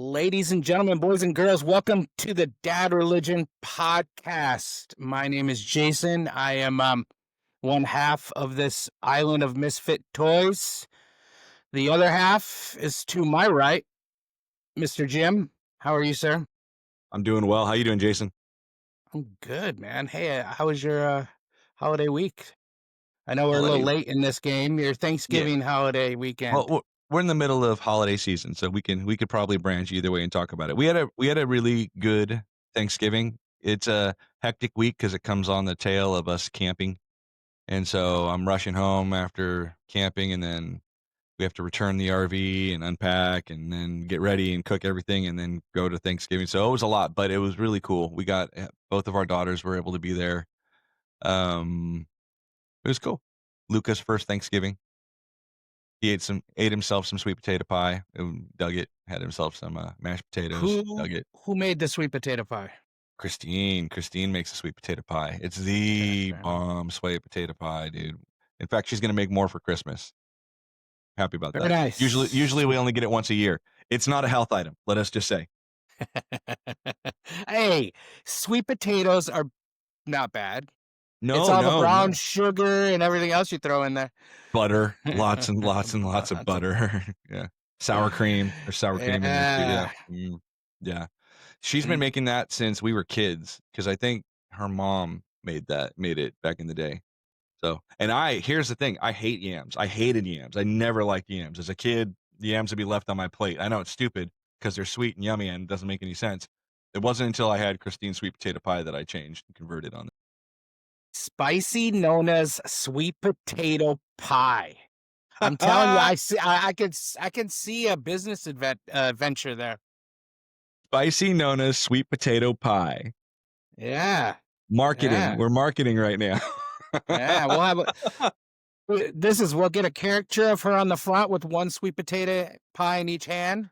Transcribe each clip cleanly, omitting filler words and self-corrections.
Ladies and gentlemen, boys and girls, welcome to the Dad Religion Podcast. My name is Jason. I am one half of this island of misfit toys. The other half is to my right, Mr. Jim. How are you, sir? I'm doing well. How you doing, Jason? I'm good, man. Hey, how was your holiday week? I know we're a little Holiday. late in this game. Your Yeah. Thanksgiving holiday Well, weekend. we're in the middle of holiday season, so we could probably branch either way and talk about it. We had a really good Thanksgiving. It's a hectic week because it comes on the tail of us camping, and so I'm rushing home after camping, and then we have to return the RV and unpack, and then get ready and cook everything, and then go to Thanksgiving. So it was a lot, but it was really cool. We got both of our daughters were able to be there. Um, it was cool. Luca's first Thanksgiving. He ate himself some sweet potato pie, and dug it, had himself some, mashed potatoes, Who dug it. who made the sweet potato pie? Christine makes a sweet potato pie. It's Okay, the fair enough. bomb sweet potato pie, dude. In fact, she's gonna make more for Christmas. Happy about Very that. Usually nice. we only get it once a year. It's not a health item, let us just say. Hey, sweet potatoes are not bad. It's No, all the no, brown no. sugar and everything else you throw in there. Butter, lots and lots and lots of Lots of butter. Yeah. Sour cream. There's sour cream in there too, yeah. yeah. Yeah. She's been Mm. making that since we were kids because I think her mom made it back in the day. So, and here's the thing, I hate yams. I hated yams. I never liked yams. As a kid, the yams would be left on my plate. I know it's stupid because they're sweet and yummy and it doesn't make any sense. It wasn't until I had Christine's sweet potato pie that I changed and converted on it. Spicy Nona's sweet potato pie. I'm telling you, I can see a business venture there. Spicy Nona's sweet potato pie. Yeah. Marketing. Yeah. We're marketing right now. Yeah. We'll get a caricature of her on the front with one sweet potato pie in each hand,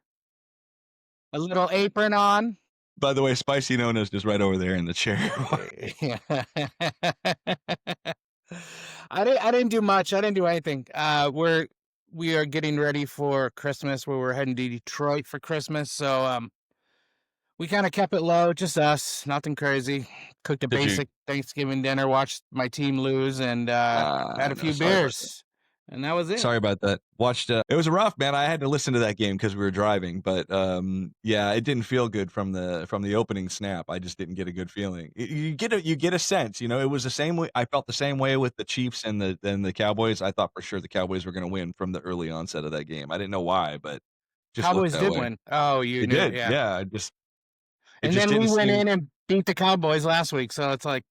a little apron on. By the way, Spicy Nona's just right over there in the chair. Yeah. I didn't do much. I didn't do anything. We are getting ready for Christmas where we're heading to Detroit for Christmas. So we kind of kept it low, just us, nothing crazy. Cooked a Did you? basic Thanksgiving dinner, watched my team lose, and had a No, few sorry about that. beers. And that was it. Sorry about that. Watched, it was rough, man. I had to listen to that game because we were driving, but, yeah, it didn't feel good from the opening snap. I just didn't get a good feeling. You get a sense, it was the same way I felt the same way with the Chiefs and the Cowboys. I thought for sure the Cowboys were gonna win from the early onset of that game. I didn't know why, but just looked Cowboys that did way. win. Oh, you They knew. did, Yeah. yeah, it And just then we didn't went seem in and beat the Cowboys last week. So it's like,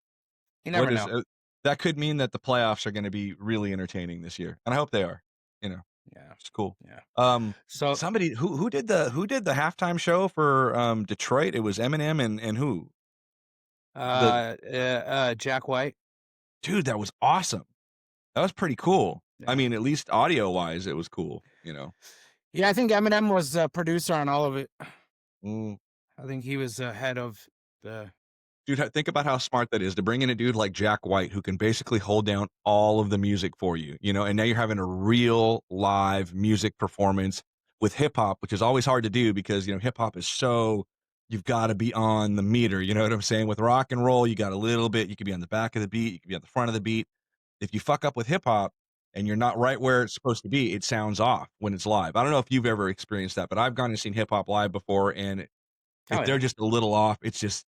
you never what is know. that could mean that the playoffs are gonna be really entertaining this year, and I hope they are, you know? Yeah. It's cool. Yeah. Um, So somebody who did the halftime show for, Detroit? It was Eminem and who? The Jack White. dude, that was awesome. That was pretty cool. I Yeah. mean, at least audio-wise, it was cool. Yeah, I think Eminem was a producer on all of it. Mm. I think he was head of the Dude, think about how smart that is to bring in a dude like Jack White who can basically hold down all of the music for you, and now you're having a real live music performance with hip hop, which is always hard to do because, hip hop is so you've got to be on the meter, you know what I'm saying? With rock and roll, you got a little bit, you could be on the back of the beat, you could be on the front of the beat. If you fuck up with hip hop and you're not right where it's supposed to be, it sounds off when it's live. I don't know if you've ever experienced that, but I've gone and seen hip hop live before, and Oh if yeah. they're just a little off, it's just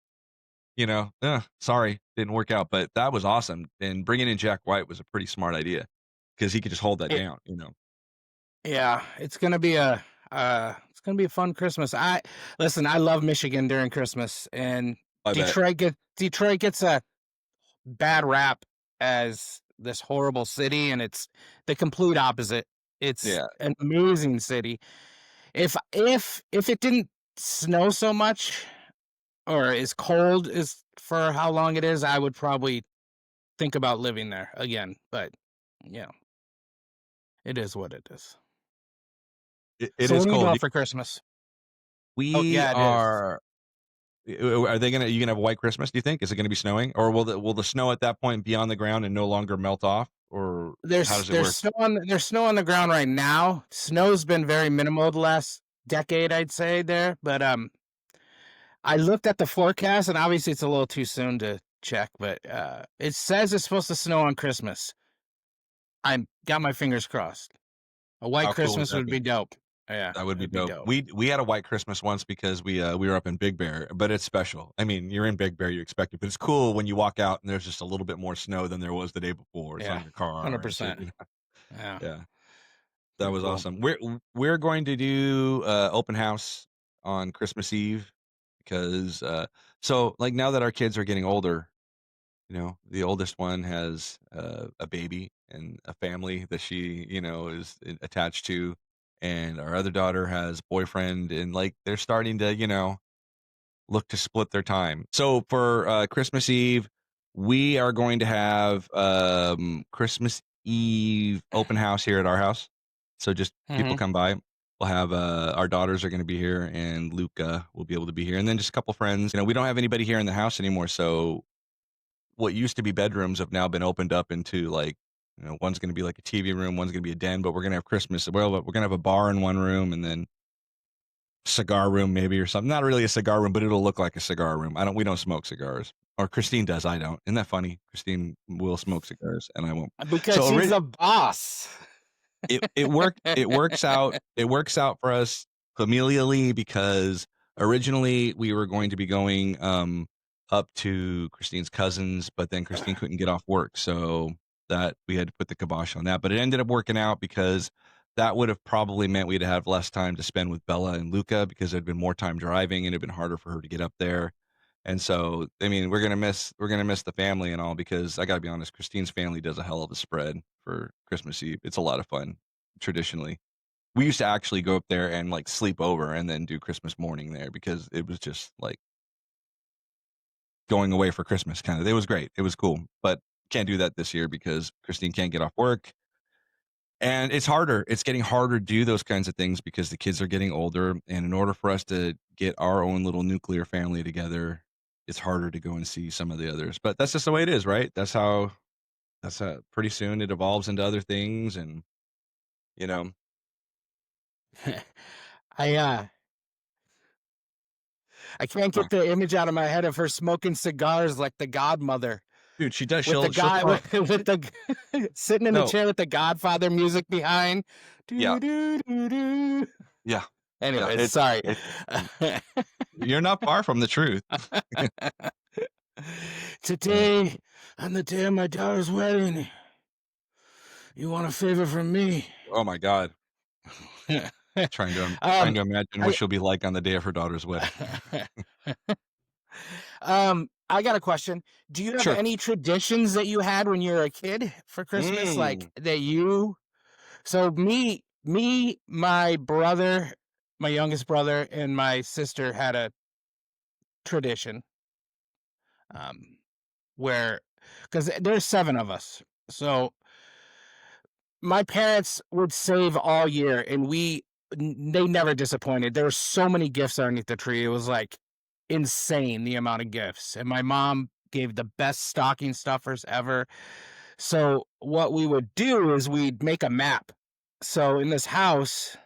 sorry, didn't work out, but that was awesome, and bringing in Jack White was a pretty smart idea because he could just hold that It, down. yeah, it's gonna be a fun Christmas. I listen, I love Michigan during Christmas, and I bet. Detroit gets a bad rap as this horrible city, and it's the complete opposite. It's Yeah. an amazing city. If it didn't snow so much or is cold is for how long it is, I would probably think about living there again. But yeah, it is what it is. It So is what are you cold. doing for Christmas? Oh We yeah, it is. are they gonna you gonna have a white Christmas, do you think? Is it gonna be snowing? Or will the snow at that point be on the ground and no longer melt off? Or how does it work? There's snow on the ground right now. Snow's been very minimal the last decade, I'd say there. But I looked at the forecast, and obviously it's a little too soon to check, but it says it's supposed to snow on Christmas. I got my fingers crossed. A white How cool would Christmas that would be? be dope. Yeah, That would be it'd be dope. dope. We had a white Christmas once because we were up in Big Bear, but it's special. I mean, you're in Big Bear, you expect it, but it's cool when you walk out and there's just a little bit more snow than there was the day before. It's Yeah, on your car and shit. 100%. Yeah, Yeah, that pretty was cool. awesome. We're going to do open house on Christmas Eve because so like now that our kids are getting older, the oldest one has a baby and a family that she, is attached to, and our other daughter has boyfriend, and like they're starting to, look to split their time. So for Christmas Eve, we are going to have Christmas Eve open house here at our house. So just people Hmm. come by. We'll have our daughters are going to be here, and Luca will be able to be here, and then just a couple friends. We don't have anybody here in the house anymore, so what used to be bedrooms have now been opened up into like, one's going to be like a TV room, one's going to be a den, but we're going to have Christmas. Well, we're going to have a bar in one room and then cigar room maybe or something. Not really a cigar room, but it'll look like a cigar room. We don't smoke cigars. Or Christine does. I don't. Isn't that funny? Christine will smoke cigars and I won't. Because So she's the boss. it works out for us familially because originally we were going to be going up to Christine's cousins, but then Christine couldn't get off work, so that we had to put the kibosh on that. But it ended up working out because that would have probably meant we'd have less time to spend with Bella and Luca because there'd been more time driving and it'd been harder for her to get up there. And so, I mean, we're gonna miss the family and all because I gotta be honest, Christine's family does a hell of a spread for Christmas Eve. It's a lot of fun traditionally. We used to actually go up there and like sleep over and then do Christmas morning there because it was just like going away for Christmas kind of. It was great. It was cool. But can't do that this year because Christine can't get off work. And it's harder. It's getting harder to do those kinds of things because the kids are getting older. And in order for us to get our own little nuclear family together, it's harder to go and see some of the others. But that's just the way it is, right? That's how pretty soon it evolves into other things and you know, I I can't huh. get the image out of my head of her smoking cigars like the godmother Dude, she does. with the She'll guy throw with the sitting in the no, chair with the Godfather music behind. yeah, Do do do do. yeah, yeah. Anyways, It's sorry. it. You're not far from the truth. Yeah. Today, on the day of my daughter's wedding, you want a favor from me? Oh my God. Trying um, to imagine what I she'll be like on the day of her daughter's wedding. I got a question. Do you have Sure. any traditions that you had when you were a kid for Christmas, like Mm. that you? So my brother, my youngest brother, and my sister had a tradition, um, where because there's seven of us, so my parents would save all year, and they never disappointed. There were so many gifts underneath the tree. It was like insane the amount of gifts. And my mom gave the best stocking stuffers ever. So what we would do is we'd make a map. So in this house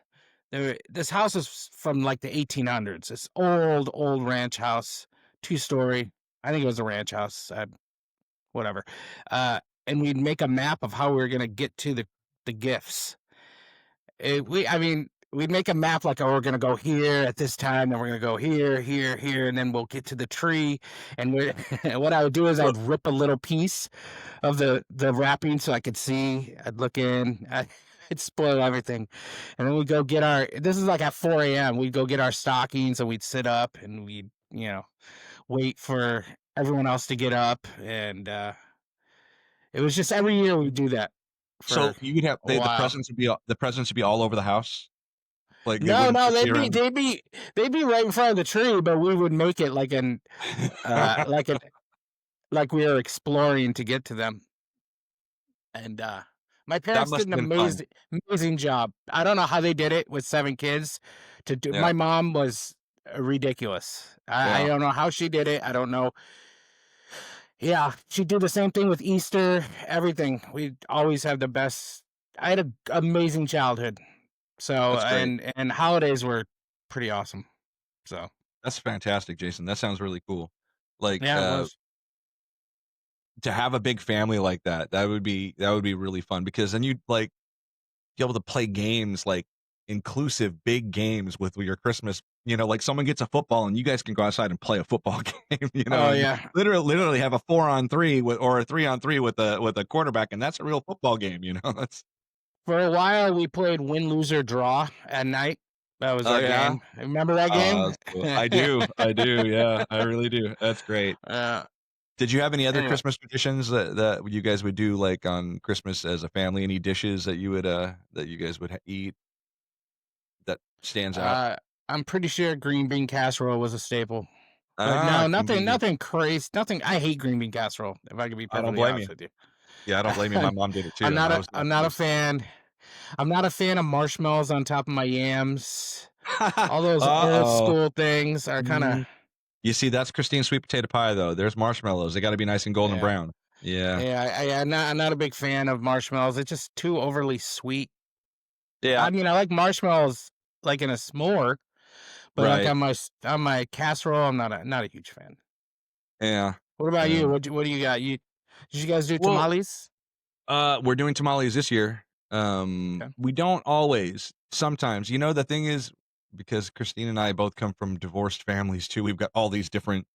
is from like the 1800s. This old ranch house, 2-story. I think it was a ranch house. Whatever. Uh, and we'd make a map of how we were gonna get to the gifts. I mean, we'd make a map like, oh, we're gonna go here at this time, then we're gonna go here, here, here, and then we'll get to the tree. And what I would do is Well, I'd rip a little piece of the wrapping so I could see. I'd look in. It'd spoil everything. And then we'd go get our. This is like at 4 a.m. We'd go get our stockings and we'd sit up and we'd wait for everyone else to get up and it was just every year we do that so for you would have a while. the presents would be all over the house? Like, they No, wouldn't no, just be around they'd be right in front of the tree, but we would make it like uh like an like we were exploring to get to them. And my That parents must did an have been fun. amazing job. I don't know how they did it with 7 kids to do. Yeah, My mom was ridiculous. I yeah. don't know how she did it. I don't know. Yeah, she did the same thing with Easter, everything. We always have the best. I had an amazing childhood. So That's great. and holidays were pretty awesome. So That's fantastic, Jason. That sounds really cool. Like, yeah, it was. to have a big family like that, that would be really fun because then you'd like be able to play games like inclusive big games with your Christmas. Like someone gets a football and you guys can go outside and play a football game. Oh And yeah. literally have a 4-on-3 or a 3-on-3 with a quarterback, and that's a real football game. That's For a while, we played win, lose, or draw at night. That was oh our yeah. game. Remember that Oh, game? that's cool. I do. Yeah, I really do. That's great. uh, Did you have any other anyway, Christmas traditions that you guys would do, like, on Christmas as a family? Any dishes that you guys would eat that stands out? uh, I'm pretty sure green bean casserole was a staple. But Ah, no, green bean casserole. nothing crazy. Nothing. I hate green bean casserole. If I could be I don't perfectly blame honest you. with you, Yeah, I don't blame you. My mom did it too, and I was not I'm a not a fan. fan. I'm not a fan of marshmallows on top of my yams. All those old Uh-oh. school things are kind of Mhm. You see, that's Christine's sweet potato pie, though. There's marshmallows. They gotta be nice and golden yeah. brown. Yeah. Yeah, I'm not a big fan of marshmallows. It's just too overly sweet. Yeah. I mean, I like marshmallows like in a s'more, but like Right. on my casserole, I'm not a huge fan. Yeah. What about Yeah. you? What do you got? Did you guys do Well, tamales? we're doing tamales this year. Okay. We don't always. Sometimes, the thing is, because Christine and I both come from divorced families too. We've got all these different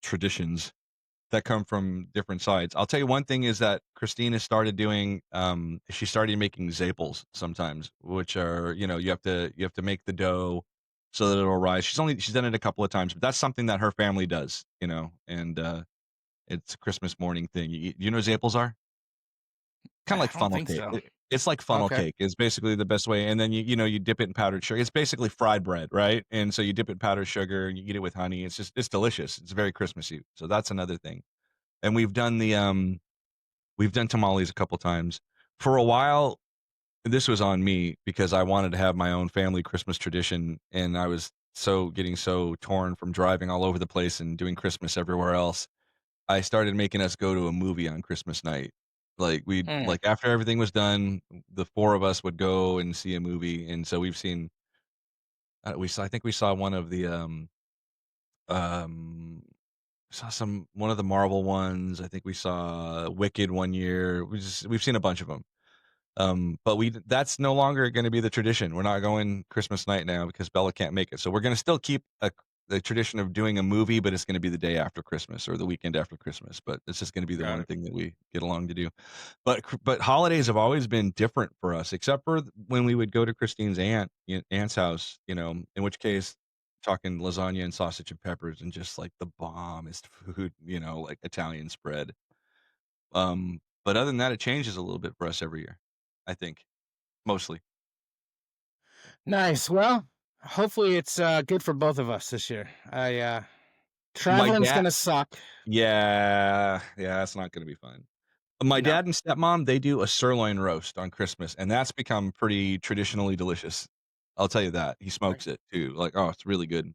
traditions that come from different sides. I'll tell you one thing is that Christine has started doing. She started making zaples sometimes, which are you have to make the dough so that it'll rise. She's done it a couple of times, but that's something that her family does. And it's a Christmas morning thing. You know what zaples are? Kinda I like don't funnel think cake. so. It's like funnel Okay. cake is basically the best way, and then you dip it in powdered sugar. It's basically fried bread, right? And so you dip it in powdered sugar and you eat it with honey. It's delicious. It's very Christmassy. So that's another thing. And we've done tamales a couple times. For a while, this was on me because I wanted to have my own family Christmas tradition, and I was getting so torn from driving all over the place and doing Christmas everywhere else. I started making us go to a movie on Christmas night. Mm. After everything was done, the 4 of us would go and see a movie, and so I think we saw one of the, um saw one of the Marvel ones. I think we saw Wicked one year. We've seen a bunch of them. But that's no longer gonna be the tradition. We're not going Christmas night now because Bella can't make it. So we're gonna still keep the tradition of doing a movie, but it's gonna be the day after Christmas or the weekend after Christmas. But it's just gonna be the Got one it. thing that we get along to do. But holidays have always been different for us, except for when we would go to Christine's aunt's house, in which case talking lasagna and sausage and peppers and just like the bombest food, like Italian spread. But other than that, it changes a little bit for us every year, I think. Mostly. Nice. Well, hopefully it's good for both of us this year. I My traveling's dad gonna suck. yeah, that's not gonna be fun. My No. dad and stepmom, they do a sirloin roast on Christmas, and that's become pretty traditionally delicious. I'll tell you that. He Right. smokes it too. Like, oh, it's really good.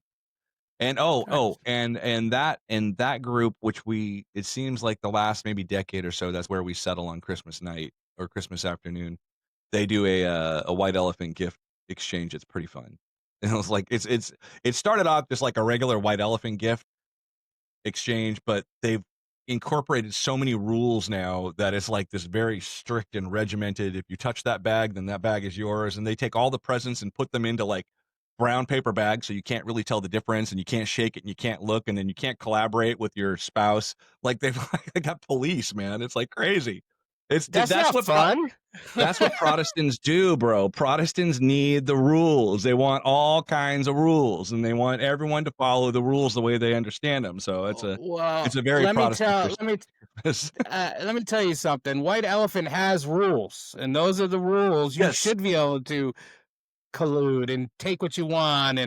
And Nice. and that group, which it seems like the last maybe decade or so, that's where we settle on Christmas night or Christmas afternoon. They do a white elephant gift exchange. It's pretty fun. And it was like it started off just like a regular white elephant gift exchange, but they've incorporated so many rules now that it's like this very strict and regimented. If you touch that bag, then that bag is yours. And they take all the presents and put them into like brown paper bags, so you can't really tell the difference, and you can't shake it, and you can't look, and then you can't collaborate with your spouse. Like they've like, got police, man. It's like crazy. That's not fun. That's what Protestants do, bro. Protestants need the rules. They want all kinds of rules, and they want everyone to follow the rules the way they understand them. So it's Well, a very Protestant Christmas. let me tell you something. White elephant has rules, and those are the rules. You Yes, should be able to collude and take what you want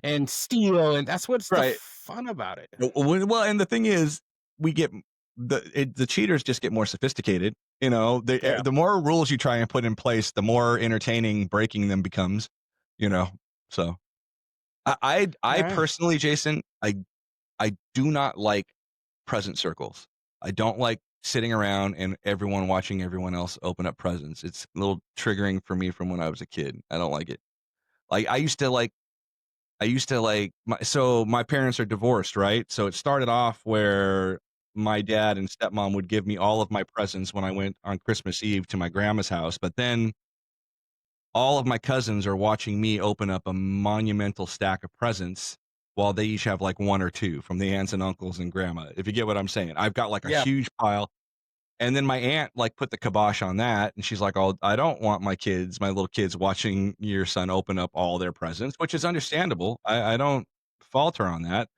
and steal, and that's what's the right. fun about it. Well, and the thing is, we get the cheaters just get more sophisticated. Yeah. The more rules you try and put in place, the more entertaining breaking them becomes. You know, so I All right. personally, Jason, I do not like present circles. I don't like sitting around and everyone watching everyone else open up presents. It's a little triggering for me from when I was a kid. I don't like it. Like I used to like I used to like my parents are divorced, right? So it started off where my dad and stepmom would give me all of my presents when I went on Christmas Eve to my grandma's house, but then all of my cousins are watching me open up a monumental stack of presents while they each have like one or two from the aunts and uncles and grandma. If you get what I'm saying. I've got like a Yeah. huge pile. And then my aunt like put the kibosh on that, and she's like, "Oh, I don't want my little kids watching your son open up all their presents," which is understandable. I don't fault her on that.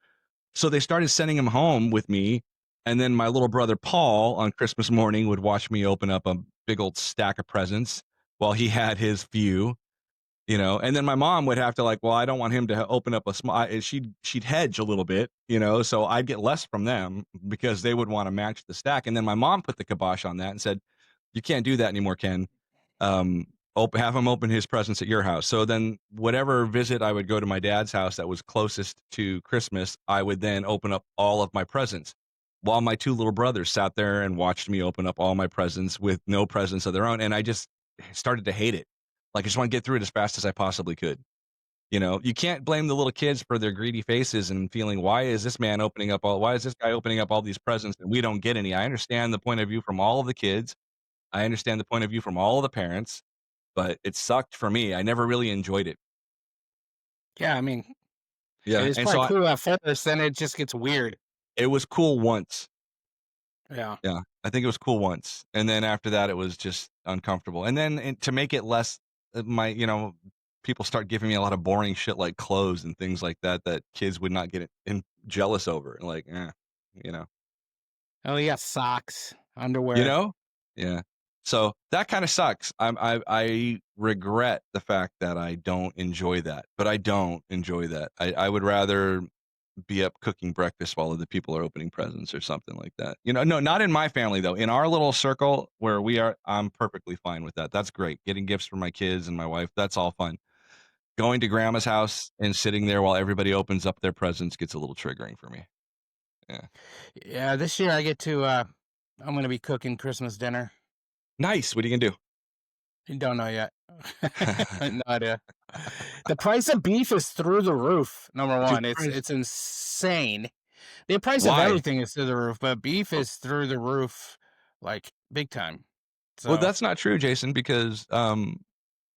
So they started sending him home with me, and then my little brother Paul on Christmas morning would watch me open up a big old stack of presents while he had his few, and then my mom would have to like, well, I don't want him to open up a small, she'd hedge a little bit, so I'd get less from them because they would want to match the stack. And then my mom put the kibosh on that and said, you can't do that anymore, Ken. Have him open his presents at your house. So then whatever visit I would go to my dad's house that was closest to Christmas, I would then open up all of my presents while my two little brothers sat there and watched me open up all my presents with no presents of their own. And I just started to hate it. Like, I just want to get through it as fast as I possibly could. You can't blame the little kids for their greedy faces and feeling, why is this guy opening up all these presents and we don't get any? I understand the point of view from all of the kids. I understand the point of view from all of the parents, but it sucked for me. I never really enjoyed it. Yeah, I mean, it Yeah. is And probably so cool at first, then it just gets weird. it was cool once. Yeah. Yeah. I think it was cool once. And then after that, it was just uncomfortable. And then to make it less, people start giving me a lot of boring shit like clothes and things like that kids would not get jealous over. Like, Oh, yeah, socks, underwear. Yeah. So that kind of sucks. I regret the fact that I don't enjoy that, but I don't enjoy that. I would rather be up cooking breakfast while other people are opening presents or something like that. No, not in my family though. In our little circle where we are, I'm perfectly fine with that. That's great. Getting gifts for my kids and my wife, that's all fun. Going to grandma's house and sitting there while everybody opens up their presents gets a little triggering for me. Yeah. Yeah, this year I get to, I'm going to be cooking Christmas dinner. Nice. What are you going to do? You don't know yet. No idea. The price of beef is through the roof. Number one, it's insane. The price of everything is through the roof, but beef is through the roof, like big time. So, well, that's not true, Jason, because the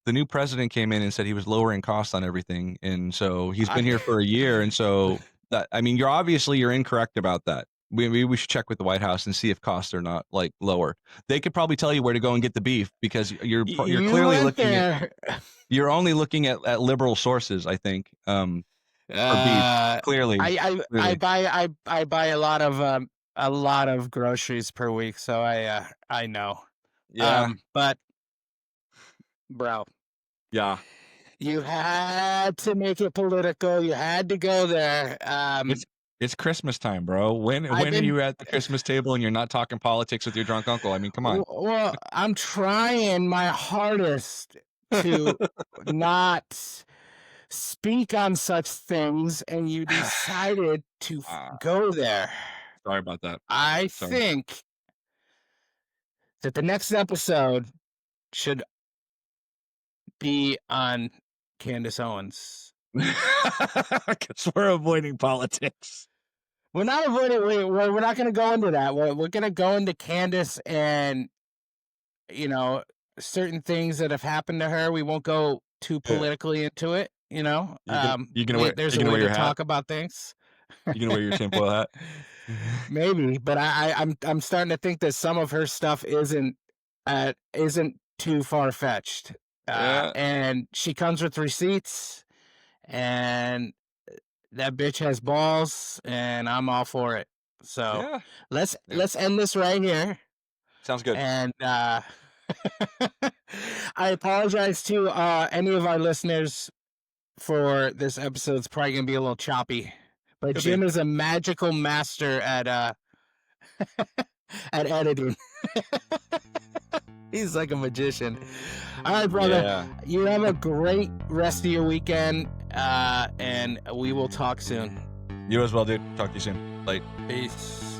new president came in and said he was lowering costs on everything, and so he's been here for a year, and so you're incorrect about that. We should check with the White House and see if costs are not like lower. They could probably tell you where to go and get the beef because you're clearly looking at you're only looking at liberal sources, I think. For beef, clearly. I buy a lot of groceries per week, so I know. Yeah. But bro. Yeah. You had to make it political. You had to go there. It's Christmas time, bro. When are you at the Christmas table and you're not talking politics with your drunk uncle? I mean, come on. Well, I'm trying my hardest to not speak on such things, and you decided to go there. Sorry about that. I think that the next episode should be on Candace Owens. Because we're avoiding politics. We're not avoiding. We're not going to go into that. We're going to go into Candace and certain things that have happened to her. We won't go too politically into it. You're gonna there's a way to talk about things. You gonna wear your tinfoil hat? Maybe, but I'm starting to think that some of her stuff isn't too far fetched. And she comes with receipts, and that bitch has balls, and I'm all for it. So let's end this right here. Sounds good. And I apologize to any of our listeners for this episode. It's probably gonna be a little choppy, but Jim is a magical master at at editing. He's like a magician. All right, brother. Yeah. You have a great rest of your weekend, and we will talk soon. You as well, dude. Talk to you soon. Bye. Peace.